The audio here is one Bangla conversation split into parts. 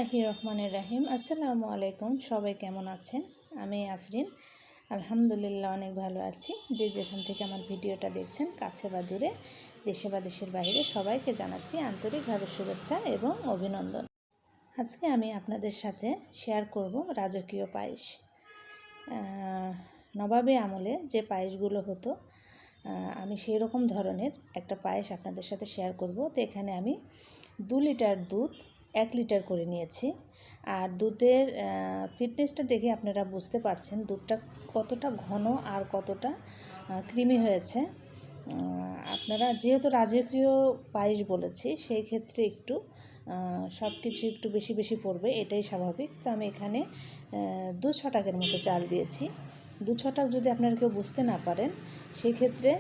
বিসমিল্লাহির রহমানির রহিম। আসসালামু আলাইকুম। সবাই কেমন আছেন? আমি আফরিন, আলহামদুলিল্লাহ অনেক ভালো আছি। যে যেখান থেকে আমার ভিডিওটা দেখছেন, কাছে বা দূরে, দেশে বা দেশের বাইরে, সবাইকে জানাচ্ছি আন্তরিকভাবে শুভেচ্ছা এবং অভিনন্দন। আজকে আমি আপনাদের সাথে শেয়ার করব রাজকীয় পায়েস। নবাবী আমলে যে পায়েসগুলো হতো, আমি সেই রকম ধরনের একটা পায়েস আপনাদের সাথে শেয়ার করব। তো এখানে আমি 2 লিটার দুধ 1 লিটার করে নিয়েছি। আর দুধের ফিটনেসটা দেখে আপনারা বুঝতে পারছেন দুধটা কতটা ঘন আর কতটা ক্রিমি হয়েছে। আপনারা যেহেতু রাজকীয় পায়েস বলেছি, সেই ক্ষেত্রে একটু সব কিছু একটু বেশি বেশি পড়বে, এটাই স্বাভাবিক। তো আমি এখানে 2 ছটাকের মতো চাল দিয়েছি। 2 ছটাক যদি আপনারা কেউ বুঝতে না পারেন, সেই ক্ষেত্রে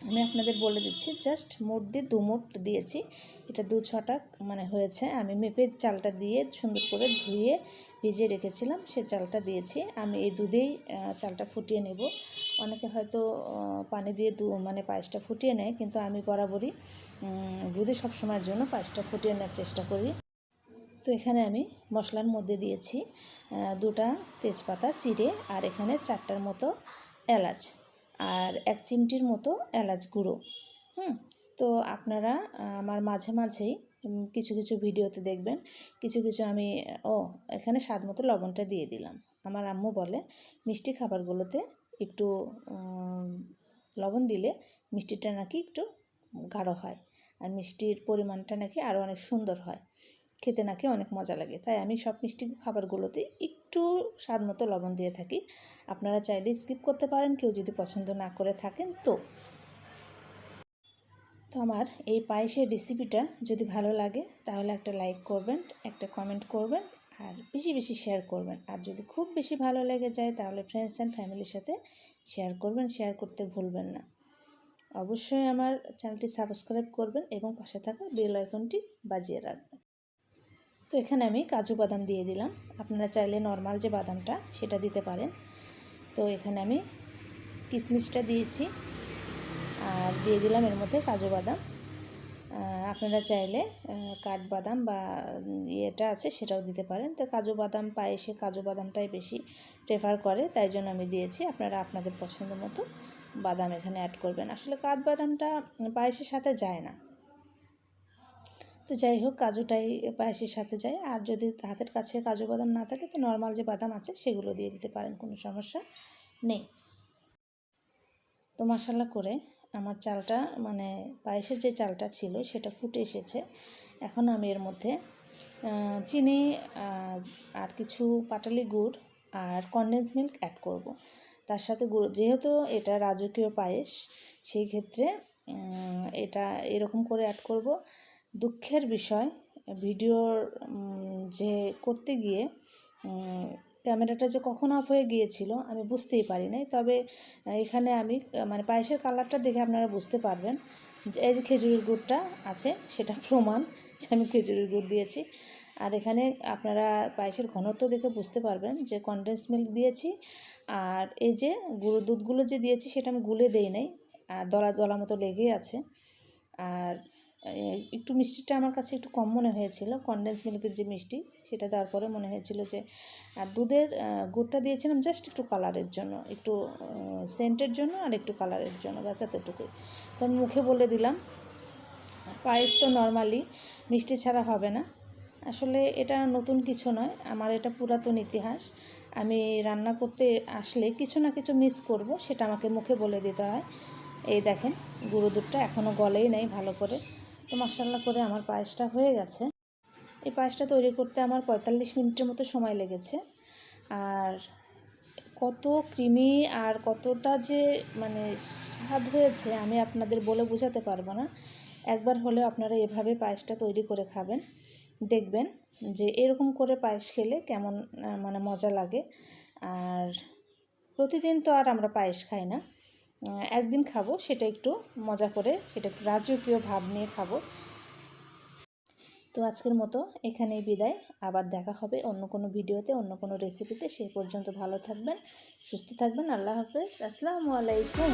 আমি আপনাদের বলে দিচ্ছি, জাস্ট মোট দিয়ে 2 মোট দিয়েছি। এটা 2 ছটাক মানে হয়েছে। আমি মেপে চালটা দিয়ে সুন্দর করে ধুয়ে ভিজিয়ে রেখেছিলাম, সে চালটা দিয়েছি। আমি এই দুধেই চালটা ফুটিয়ে নেব। অনেকে হয়তো পানি দিয়ে মানে পায়েসটা ফুটিয়ে নেয়, কিন্তু আমি বরাবরই দুধে সবসময়ের জন্য পায়েসটা ফুটিয়ে নেওয়ার চেষ্টা করি। তো এখানে আমি মশলার মধ্যে দিয়েছি 2টা তেজপাতা চিড়ে, আর এখানে 4টার মতো এলাচ, আর 1 চিমটির মতো এলাচ গুঁড়ো। তো আপনারা আমার মাঝে মাঝেই কিছু কিছু ভিডিওতে দেখবেন, কিছু কিছু আমি এখানে স্বাদ মতো লবণটা দিয়ে দিলাম। আমার আম্মু বলে মিষ্টি খাবারগুলোতে একটু লবণ দিলে মিষ্টিটা নাকি একটু গাঢ় হয়, আর মিষ্টির পরিমাণটা নাকি আরও অনেক সুন্দর হয়, খেতে নাকি অনেক মজা লাগে। তাই আমি সব মিষ্টি খাবারগুলোতে একটু স্বাদ মতো লবণ দিয়ে থাকি। আপনারা চাইলে স্কিপ করতে পারেন, কেউ যদি পছন্দ না করে থাকেন তো। আমার এই পায়েসের রেসিপিটা যদি ভালো লাগে তাহলে একটা লাইক করবেন, একটা কমেন্ট করবেন, আর বেশি বেশি শেয়ার করবেন। আর যদি খুব বেশি ভালো লেগে যায় তাহলে ফ্রেন্ডস অ্যান্ড ফ্যামিলির সাথে শেয়ার করবেন, শেয়ার করতে ভুলবেন না। অবশ্যই আমার চ্যানেলটি সাবস্ক্রাইব করবেন এবং পাশে থাকা বেল আইকনটি বাজিয়ে রাখবেন। তো এখানে আমি কাজু বাদাম দিয়ে দিলাম। আপনারা চাইলে নর্মাল যে বাদামটা সেটা দিতে পারেন। তো এখানে আমি কিশমিশটা দিয়েছি, আর দিয়ে দিলাম এর মধ্যে কাজু বাদাম। আপনারা চাইলে কাঠবাদাম বা ইয়েটা আছে সেটাও দিতে পারেন। তো কাজু বাদাম পায়েসে কাজু বাদামটাই বেশি প্রেফার করে, তাই জন্য আমি দিয়েছি। আপনারা আপনাদের পছন্দ মতো বাদাম এখানে অ্যাড করবেন। আসলে কাঠবাদামটা পায়েসের সাথে যায় না, তো যাই হোক কাজুটাই পায়েসের সাথে যায়। আর যদি হাতের কাছে কাজু বাদাম না থাকে তো নর্মাল যে বাদাম আছে সেগুলো দিয়ে দিতে পারেন, কোনো সমস্যা নেই। তো মাশাআল্লাহ করে আমার চালটা মানে পায়েসের যে চালটা ছিল সেটা ফুটে এসেছে। এখন আমি এর মধ্যে চিনি আর কিছু পাটালি গুড় আর কনডেন্স মিল্ক অ্যাড করব। তার সাথে গুড়, যেহেতু এটা রাজকীয় পায়েস, সেই ক্ষেত্রে এটা এরকম করে অ্যাড করব। দুঃখের বিষয়, ভিডিওর যে করতে গিয়ে ক্যামেরাটা যে কখন অফ হয়ে গিয়েছিল আমি বুঝতেই পারি নাই। তবে এখানে আমি মানে পায়েসের কালারটা দেখে আপনারা বুঝতে পারবেন যে এই যে খেজুরের গুড়টা আছে সেটা প্রমাণ যে আমি খেজুরের গুড় দিয়েছি। আর এখানে আপনারা পায়েসের ঘনত্ব দেখে বুঝতে পারবেন যে কনডেন্স মিল্ক দিয়েছি। আর এই যে গুঁড়ো দুধগুলো যে দিয়েছি সেটা আমি গুলে দেই নাই, আর দলা দলা মতো লেগেই আছে। আর একটু মিষ্টিটা আমার কাছে একটু কম মনে হয়েছিল, কনডেন্স মিল্কের যে মিষ্টি সেটা দেওয়ার পরে মনে হয়েছিল যে, আর দুধের গুড়টা দিয়েছিলাম জাস্ট একটু কালারের জন্য, একটু সেন্টের জন্য আর একটু কালারের জন্য, ব্যাস এতটুকুই। তো আমি মুখে বলে দিলাম, পায়েস তো নর্মালি মিষ্টি ছাড়া হবে না। আসলে এটা নতুন কিছু নয়, আমার এটা পুরাতন ইতিহাস। আমি রান্না করতে আসলে কিছু না কিছু মিস করব, সেটা আমাকে মুখে বলে দিতে হয়। এই দেখেন গুঁড়ো দুধটা এখনও গলেই নেই ভালো করে। তো মাশাআল্লাহ করে আমার পায়েসটা হয়ে গেছে। এই পায়েসটা তৈরি করতে আমার 45 মিনিটের মতো সময় লেগেছে। আর কত ক্রিমি আর কতটা যে মানে স্বাদ হয়েছে আমি আপনাদের বলে বোঝাতে পারবো না। একবার হলেও আপনারা এভাবে পায়েসটা তৈরি করে খাবেন, দেখবেন যে এরকম করে পায়েস খেলে কেমন মানে মজা লাগে। আর প্রতিদিন তো আর আমরা পায়েস খাই না, একদিন খাবো, সেটা একটু মজা করে, সেটা একটু রাজকীয় ভাব নিয়ে খাবো। তো আজকের মতো এখানেই বিদায়। আবার দেখা হবে অন্য কোনো ভিডিওতে, অন্য কোনো রেসিপিতে। সেই পর্যন্ত ভালো থাকবেন, সুস্থ থাকবেন। আল্লাহ হাফেজ, আসসালামু আলাইকুম।